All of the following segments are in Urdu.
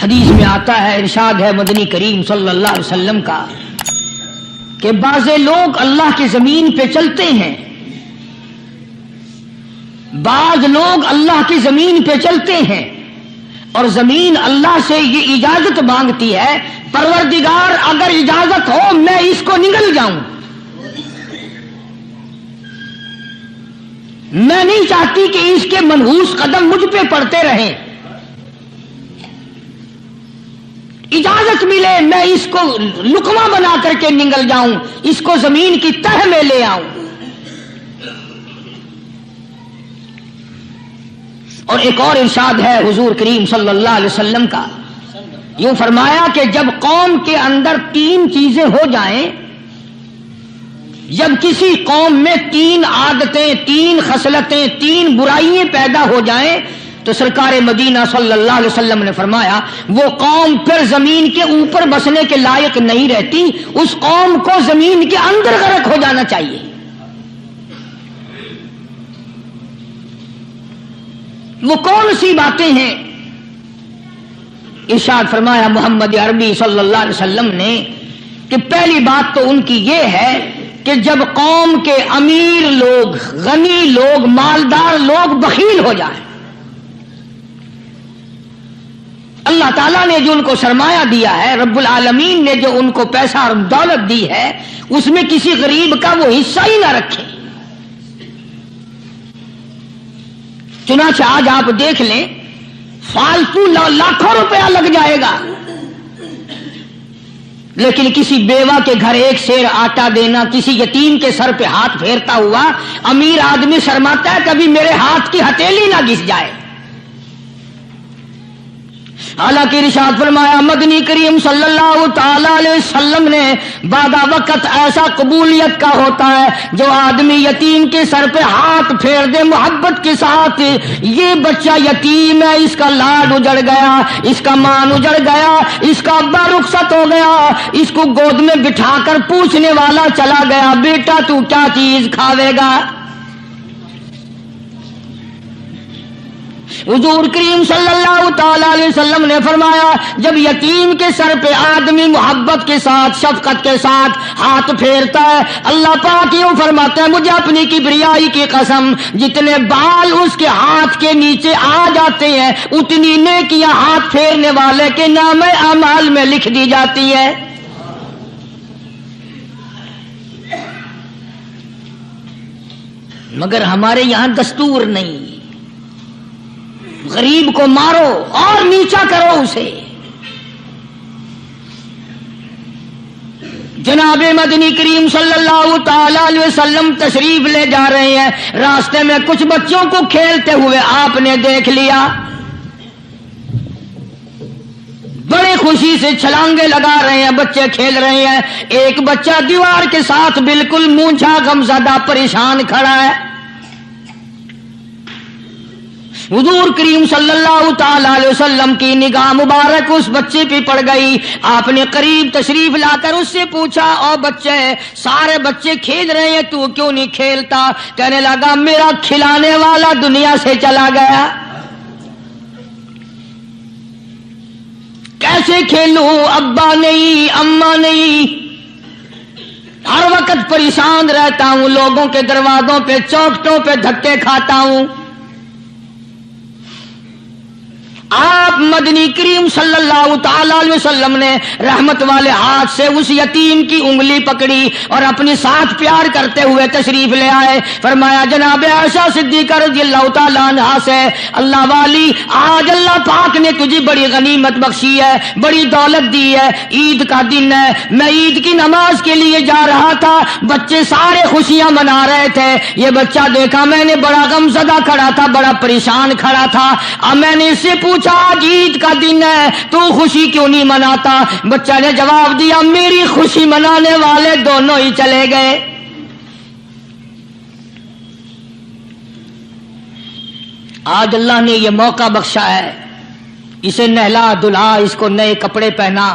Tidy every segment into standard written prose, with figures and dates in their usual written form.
حدیث میں آتا ہے، ارشاد ہے مدنی کریم صلی اللہ علیہ وسلم کا کہ بعض لوگ اللہ کی زمین پہ چلتے ہیں، بعض لوگ اللہ کی زمین پہ چلتے ہیں اور زمین اللہ سے یہ اجازت مانگتی ہے، پروردگار اگر اجازت ہو میں اس کو نگل جاؤں، میں نہیں چاہتی کہ اس کے منحوس قدم مجھ پہ پڑتے رہیں، اجازت ملے میں اس کو لقمہ بنا کر کے نگل جاؤں، اس کو زمین کی تہ میں لے آؤں۔ اور ایک اور ارشاد ہے حضور کریم صلی اللہ علیہ وسلم کا، یوں فرمایا کہ جب قوم کے اندر تین چیزیں ہو جائیں، جب کسی قوم میں تین عادتیں، تین خصلتیں، تین برائیاں پیدا ہو جائیں تو سرکار مدینہ صلی اللہ علیہ وسلم نے فرمایا وہ قوم پھر زمین کے اوپر بسنے کے لائق نہیں رہتی، اس قوم کو زمین کے اندر غرق ہو جانا چاہیے۔ وہ کون سی باتیں ہیں؟ ارشاد فرمایا محمد عربی صلی اللہ علیہ وسلم نے کہ پہلی بات تو ان کی یہ ہے کہ جب قوم کے امیر لوگ، غنی لوگ، مالدار لوگ بخیل ہو جائیں، اللہ تعالیٰ نے جو ان کو سرمایہ دیا ہے، رب العالمین نے جو ان کو پیسہ اور دولت دی ہے، اس میں کسی غریب کا وہ حصہ ہی نہ رکھے۔ چنانچہ آج آپ دیکھ لیں فالتو لاکھوں روپیہ لگ جائے گا، لیکن کسی بیوہ کے گھر ایک سیر آٹا دینا، کسی یتیم کے سر پہ ہاتھ پھیرتا ہوا امیر آدمی شرماتا ہے کبھی میرے ہاتھ کی ہتھیلی نہ گھس جائے۔ حالانکہ ارشاد فرمایا مدنی کریم صلی اللہ تعالی علیہ وسلم نے بعد وقت ایسا قبولیت کا ہوتا ہے جو آدمی یتیم کے سر پہ ہاتھ پھیر دے محبت کے ساتھ، یہ بچہ یتیم ہے، اس کا لاڈ اجڑ گیا، اس کا مان اجڑ گیا، اس کا ابا رخصت ہو گیا، اس کو گود میں بٹھا کر پوچھنے والا چلا گیا بیٹا تو کیا چیز کھاوے گا؟ حضور کریم صلی اللہ تعالی علیہ وسلم نے فرمایا جب یتیم کے سر پہ آدمی محبت کے ساتھ، شفقت کے ساتھ ہاتھ پھیرتا ہے، اللہ پاک یوں فرماتا ہے مجھے اپنی کبریائی کی قسم جتنے بال اس کے ہاتھ کے نیچے آ جاتے ہیں اتنی نیکیاں ہاتھ پھیرنے والے کے نام اعمال میں لکھ دی جاتی ہے۔ مگر ہمارے یہاں دستور نہیں، غریب کو مارو اور نیچا کرو اسے۔ جناب مدنی کریم صلی اللہ تعالی علیہ وسلم تشریف لے جا رہے ہیں، راستے میں کچھ بچوں کو کھیلتے ہوئے آپ نے دیکھ لیا، بڑی خوشی سے چھلانگے لگا رہے ہیں، بچے کھیل رہے ہیں، ایک بچہ دیوار کے ساتھ بالکل مونجھا غمزدہ پریشان کھڑا ہے۔ حضور کریم صلی اللہ تعالی علیہ وسلم کی نگاہ مبارک اس بچے پہ پڑ گئی، آپ نے قریب تشریف لا کر اس سے پوچھا او بچے، سارے بچے کھیل رہے ہیں تو کیوں نہیں کھیلتا؟ کہنے لگا میرا کھلانے والا دنیا سے چلا گیا، کیسے کھیلوں؟ ابا نہیں، اماں نہیں، ہر وقت پریشان رہتا ہوں، لوگوں کے دروازوں پہ چوکھٹوں پہ دھکے کھاتا ہوں۔ آپ مدنی کریم صلی اللہ تعالی علیہ وسلم نے رحمت والے ہاتھ سے اس یتیم کی انگلی پکڑی اور اپنی ساتھ پیار کرتے ہوئے تشریف لے آئے، فرمایا جناب عائشہ صدیقہ رضی اللہ تعالی عنہا سے اللہ والی آج اللہ پاک نے تجھے بڑی غنیمت بخشی ہے، بڑی دولت دی ہے، عید کا دن ہے، میں عید کی نماز کے لیے جا رہا تھا، بچے سارے خوشیاں منا رہے تھے، یہ بچہ دیکھا میں نے بڑا غمزدہ کھڑا تھا، بڑا پریشان کھڑا تھا، اب میں نے اس سے پوچھا آج عید کا دن ہے تو خوشی کیوں نہیں مناتا؟ بچہ نے جواب دیا میری خوشی منانے والے دونوں ہی چلے گئے۔ آج اللہ نے یہ موقع بخشا ہے، اسے نہلا دھلا، اس کو نئے کپڑے پہنا،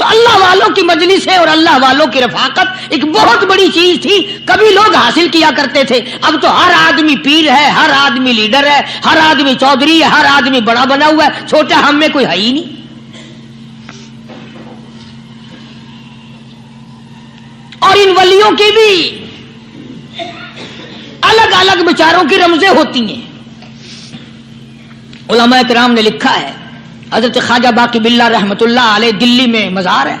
تو اللہ والوں کی مجلسیں اور اللہ والوں کی رفاقت ایک بہت بڑی چیز تھی، کبھی لوگ حاصل کیا کرتے تھے، اب تو ہر آدمی پیر ہے، ہر آدمی لیڈر ہے، ہر آدمی چودھری ہے، ہر آدمی بڑا بنا ہوا ہے، چھوٹا ہم میں کوئی ہے ہی نہیں۔ اور ان ولیوں کی بھی الگ الگ بیچاروں کی رمزیں ہوتی ہیں۔ علماء کرام نے لکھا ہے، حضرت خواجہ باقی باللہ رحمت اللہ علیہ دلی میں مزار ہے،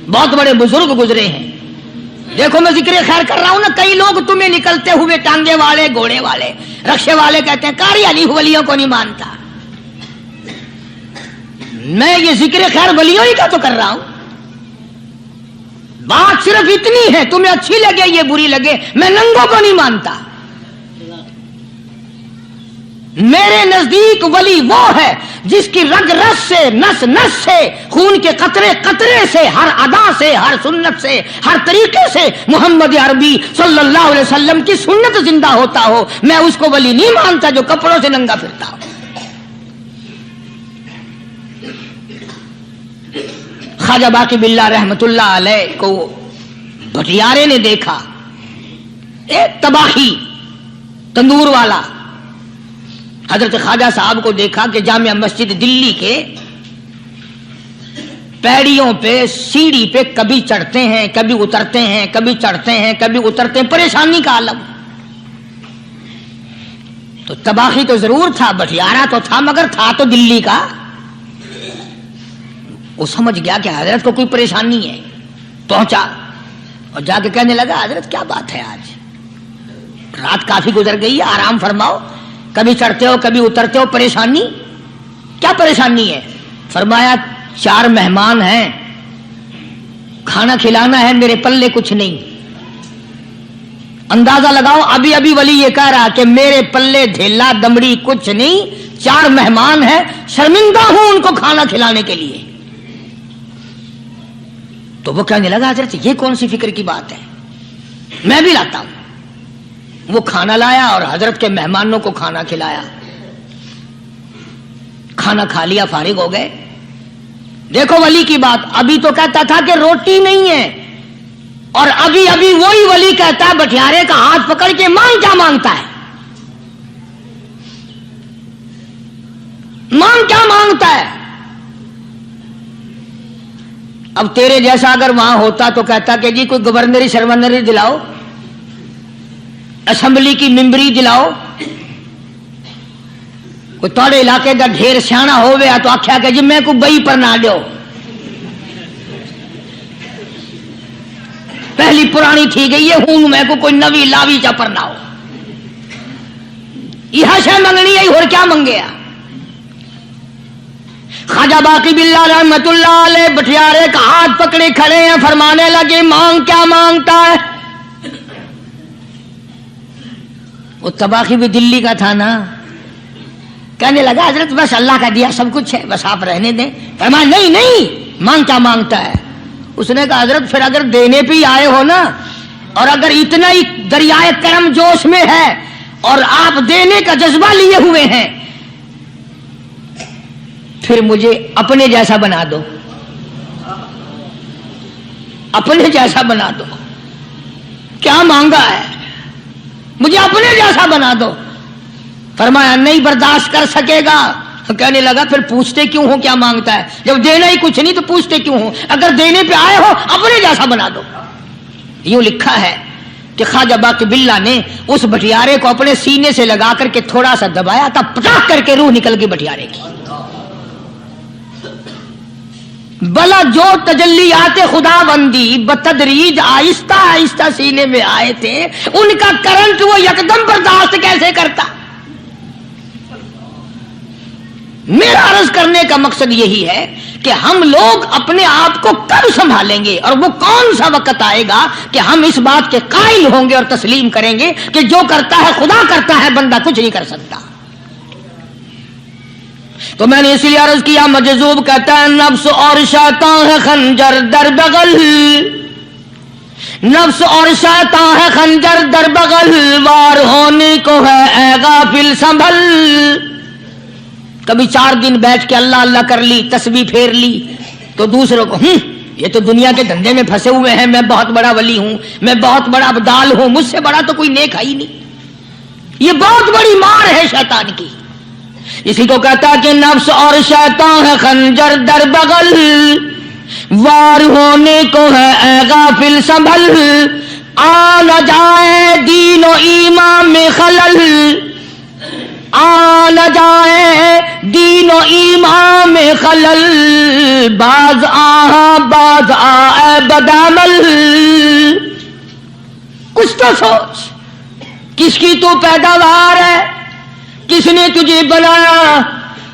بہت بڑے بزرگ گزرے ہیں۔ دیکھو میں ذکر خیر کر رہا ہوں نا، کئی لوگ تمہیں نکلتے ہوئے ٹانگے والے، گھوڑے والے، رکشے والے کہتے ہیں قاری علی ولیوں کو نہیں مانتا۔ میں یہ ذکر خیر ولیوں ہی کا تو کر رہا ہوں۔ بات صرف اتنی ہے، تمہیں اچھی لگے یہ بری لگے، میں ننگوں کو نہیں مانتا۔ میرے نزدیک ولی وہ ہے جس کی رگ رس سے، نس نس سے، خون کے قطرے قطرے سے، ہر ادا سے، ہر سنت سے، ہر طریقے سے محمد عربی صلی اللہ علیہ وسلم کی سنت زندہ ہوتا ہو۔ میں اس کو ولی نہیں مانتا جو کپڑوں سے ننگا پھرتا ہو۔ خواجہ باقی باللہ رحمت اللہ علیہ کو بھٹیارے نے دیکھا، ایک تباہی تندور والا۔ حضرت خواجہ صاحب کو دیکھا کہ جامع مسجد دلی کے پیڑیوں پہ، سیڑھی پہ کبھی چڑھتے ہیں، کبھی اترتے ہیں، کبھی چڑھتے ہیں، کبھی اترتے ہیں، پریشانی کا عالم۔ تو تباہی تو ضرور تھا، بٹیارہ تو تھا، مگر تھا تو دلی کا۔ وہ سمجھ گیا کہ حضرت کو کوئی پریشانی ہے، پہنچا اور جا کے کہنے لگا حضرت کیا بات ہے، آج رات کافی گزر گئی ہے، آرام فرماؤ، کبھی چڑھتے ہو کبھی اترتے ہو، پریشانی کیا پریشانی ہے؟ فرمایا 4 مہمان ہیں، کھانا کھلانا ہے، میرے پلے کچھ نہیں۔ اندازہ لگاؤ، ابھی ابھی ولی یہ کہہ رہا کہ میرے پلے دھیلا دمڑی کچھ نہیں، 4 مہمان ہیں، شرمندہ ہوں ان کو کھانا کھلانے کے لیے۔ تو وہ کہنے لگا حضرت یہ کون سی فکر کی بات ہے، میں بھی لاتا ہوں۔ وہ کھانا لایا اور حضرت کے مہمانوں کو کھانا کھلایا، کھانا کھا لیا، فارغ ہو گئے۔ دیکھو ولی کی بات، ابھی تو کہتا تھا کہ روٹی نہیں ہے، اور ابھی ابھی وہی ولی کہتا ہے بٹیارے کا ہاتھ پکڑ کے مانگ کیا مانگتا ہے، مانگ کیا مانگتا ہے۔ اب تیرے جیسا اگر وہاں ہوتا تو کہتا کہ جی کوئی گورنری سرونری دلاؤ، اسمبلی کی ممبری دلاؤ، کوئی توڑے علاقے کا ڈھیر سیاح ہویا تو آخیا کہ جی میں کو بئی پر نہ دو، پہلی پرانی تھی گئی ہے ہوں میں کو کوئی نوی لاوی چا پر نہ ہو، یہ شے منگنی ہے اور کیا منگیا۔ خواجہ باقی باللہ رحمت اللہ علیہ بٹیارے کا ہاتھ پکڑے کھڑے ہیں، فرمانے لگے مانگ کیا مانگتا ہے۔ وہ تباہی بھی دلی کا تھا نا، کہنے لگا حضرت بس اللہ کا دیا سب کچھ ہے، بس آپ رہنے دیں۔ فرمایا نہیں نہیں، مانگ کیا مانگتا ہے۔ اس نے کہا حضرت پھر اگر دینے پہ ہی آئے ہو نا، اور اگر اتنا ہی دریائے کرم جوش میں ہے اور آپ دینے کا جذبہ لیے ہوئے ہیں، پھر مجھے اپنے جیسا بنا دو، اپنے جیسا بنا دو۔ کیا مانگا ہے، مجھے اپنے جیسا بنا دو۔ فرمایا نہیں برداشت کر سکے گا۔ کہنے لگا پھر پوچھتے کیوں ہو کیا مانگتا ہے، جب دینا ہی کچھ نہیں تو پوچھتے کیوں ہو، اگر دینے پہ آئے ہو اپنے جیسا بنا دو۔ یوں لکھا ہے کہ خواجہ باقی باللہ نے اس بٹیارے کو اپنے سینے سے لگا کر کے تھوڑا سا دبایا تھا، پٹاخ کر کے روح نکل گئی بٹیارے کی۔ بلا جو تجلیات خدا بندی بتدریج آہستہ آہستہ سینے میں آئے تھے، ان کا کرنٹ وہ یکدم برداشت کیسے کرتا۔ میرا عرض کرنے کا مقصد یہی ہے کہ ہم لوگ اپنے آپ کو کب سنبھالیں گے، اور وہ کون سا وقت آئے گا کہ ہم اس بات کے قائل ہوں گے اور تسلیم کریں گے کہ جو کرتا ہے خدا کرتا ہے، بندہ کچھ نہیں کر سکتا۔ تو میں نے اسی لیے عرض کیا، مجذوب کہتا ہے نفس اور شیطان ہے خنجر در بغل، نفس اور شیطان ہے خنجر در بغل، وار ہونے کو ہے اے غافل سنبھل۔ کبھی 4 دن بیٹھ کے اللہ اللہ کر لی، تسبیح پھیر لی، تو دوسروں کو یہ تو دنیا کے دھندے میں پھنسے ہوئے ہیں، میں بہت بڑا ولی ہوں، میں بہت بڑا ابدال ہوں، مجھ سے بڑا تو کوئی نیک ہے ہی نہیں. یہ بہت بڑی مار ہے شیطان کی. اسی کو کہتا کہ نفس اور شیطان ہے خنجر در بغل، وار ہونے کو ہے اے غافل سنبھل، آ نہ جائے دین و ایمان میں خلل، آ نہ جائے دین و ایمان میں خلل، باز باز آ بدعمل. کچھ تو سوچ، کس کی تو پیداوار ہے، کس نے تجھے بنایا،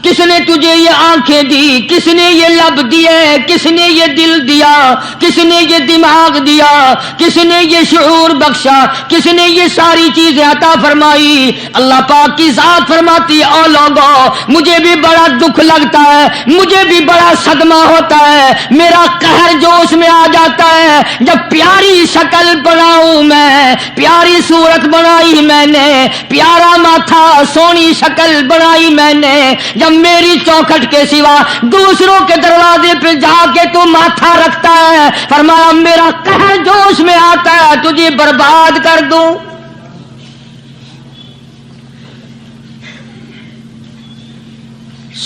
کس نے تجھے یہ آنکھیں دی، کس نے یہ لب دیے، کس نے یہ دل دیا، کس نے یہ دماغ دیا، کس نے یہ شعور بخشا، کس نے یہ ساری چیزیں عطا فرمائی. اللہ پاک کی ذات فرماتی ہے او لوگوں مجھے بھی بڑا دکھ لگتا ہے، مجھے بھی بڑا صدمہ ہوتا ہے، میرا قہر جوش میں آ جاتا ہے جب پیاری شکل بناؤں میں، پیاری صورت بنائی میں نے، پیارا ماتھا سونی شکل بنائی میں نے، جب میری چوکھٹ کے سوا دوسروں کے دروازے پہ جا کے تو ماتھا رکھتا ہے، فرمایا میرا قہر جوش میں آتا ہے تجھے برباد کر دوں.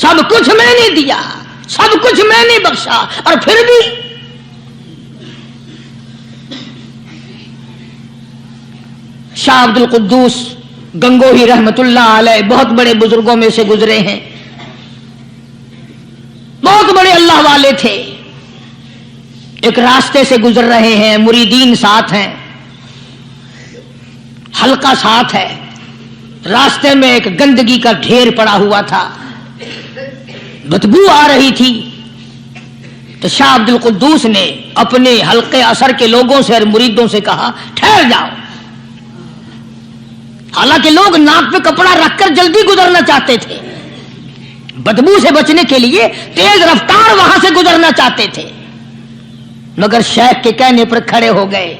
سب کچھ میں نے دیا، سب کچھ میں نے بخشا، اور پھر بھی شاہ عبد القدوس گنگوہی رحمت اللہ علیہ بہت بڑے بزرگوں میں سے گزرے ہیں، بہت بڑے اللہ والے تھے. ایک راستے سے گزر رہے ہیں، مریدین ساتھ ہیں، حلقہ ساتھ ہے، راستے میں ایک گندگی کا ڈھیر پڑا ہوا تھا، بدبو آ رہی تھی. تو شاہ عبد القدوس نے اپنے حلقے اثر کے لوگوں سے اور مریدوں سے کہا ٹھہر جاؤ. حالانکہ لوگ ناک پہ کپڑا رکھ کر جلدی گزرنا چاہتے تھے، بدبو سے بچنے کے لیے تیز رفتار وہاں سے گزرنا چاہتے تھے، مگر شیخ کے کہنے پر کھڑے ہو گئے.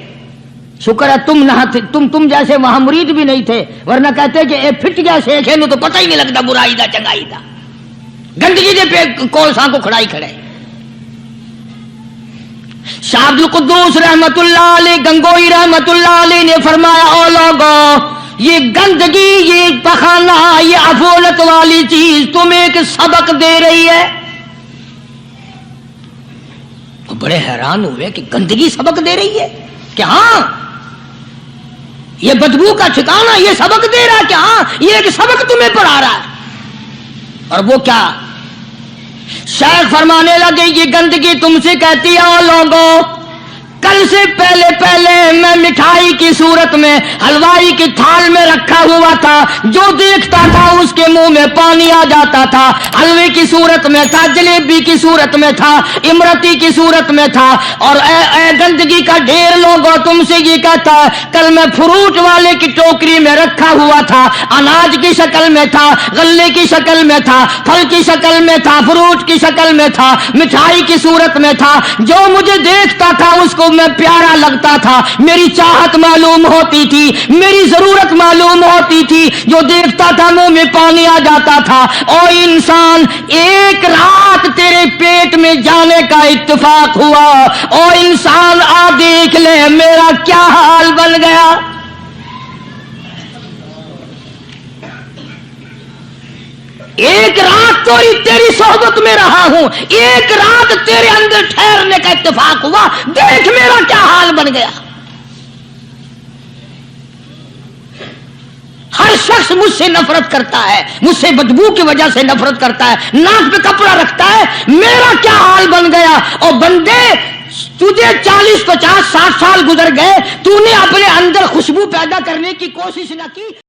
شکر ہے تم نہ تم جیسے وہاں مرید بھی نہیں تھے، ورنہ کہتے کہ اے پھٹ گیا شیخ ہے نو تو پتہ ہی نہیں لگتا برائی دا چنگائی دا، گندگی دے پہ کولساں کو کھڑائی کھڑے. شاہ عبد القدوس رحمت اللہ علیہ گنگوئی رحمت اللہ علیہ نے فرمایا او لوگوں یہ گندگی، یہ پخانہ، یہ افولت والی چیز تمہیں ایک سبق دے رہی ہے. تو بڑے حیران ہوئے کہ گندگی سبق دے رہی ہے کہ ہاں یہ بدبو کا ٹھکانہ یہ سبق دے رہا ہے کہ ہاں یہ ایک سبق تمہیں پڑھا رہا ہے. اور وہ کیا؟ شیخ فرمانے لگے یہ گندگی تم سے کہتی ہے او لوگوں کل سے پہلے میں مٹھائی کی صورت میں حلوائی کی تھال میں رکھا ہوا تھا، جو دیکھتا تھا اس کے منہ میں پانی آ جاتا تھا، حلوے کی صورت میں تھا، جلیبی کی صورت میں تھا، امرتی کی صورت میں تھا. اور اے گندگی کا ڈھیر لوگوں تم سے یہ کہتا ہے کل میں فروٹ والے کی ٹوکری میں رکھا ہوا تھا، اناج کی شکل میں تھا، غلے کی شکل میں تھا، پھل کی شکل میں تھا، فروٹ کی شکل میں تھا، مٹھائی کی صورت میں تھا، جو مجھے دیکھتا تھا اس کو میں پیارا لگتا تھا، میری چاہت معلوم ہوتی تھی، میری ضرورت معلوم ہوتی تھی، جو دیکھتا تھا منہ میں پانی آ جاتا تھا. او انسان ایک رات تیرے پیٹ میں جانے کا اتفاق ہوا، او انسان آ دیکھ لے میرا کیا حال بن گیا. ایک رات تیری صحبت میں رہا ہوں، ایک رات تیرے اندر ٹھہرنے کا اتفاق ہوا، دیکھ میرا کیا حال بن گیا. ہر شخص مجھ سے نفرت کرتا ہے، مجھ سے بدبو کی وجہ سے نفرت کرتا ہے، ناک پہ کپڑا رکھتا ہے، میرا کیا حال بن گیا. اور بندے تجھے 40 50 60 سال گزر گئے، تو نے اپنے اندر خوشبو پیدا کرنے کی کوشش نہ کی.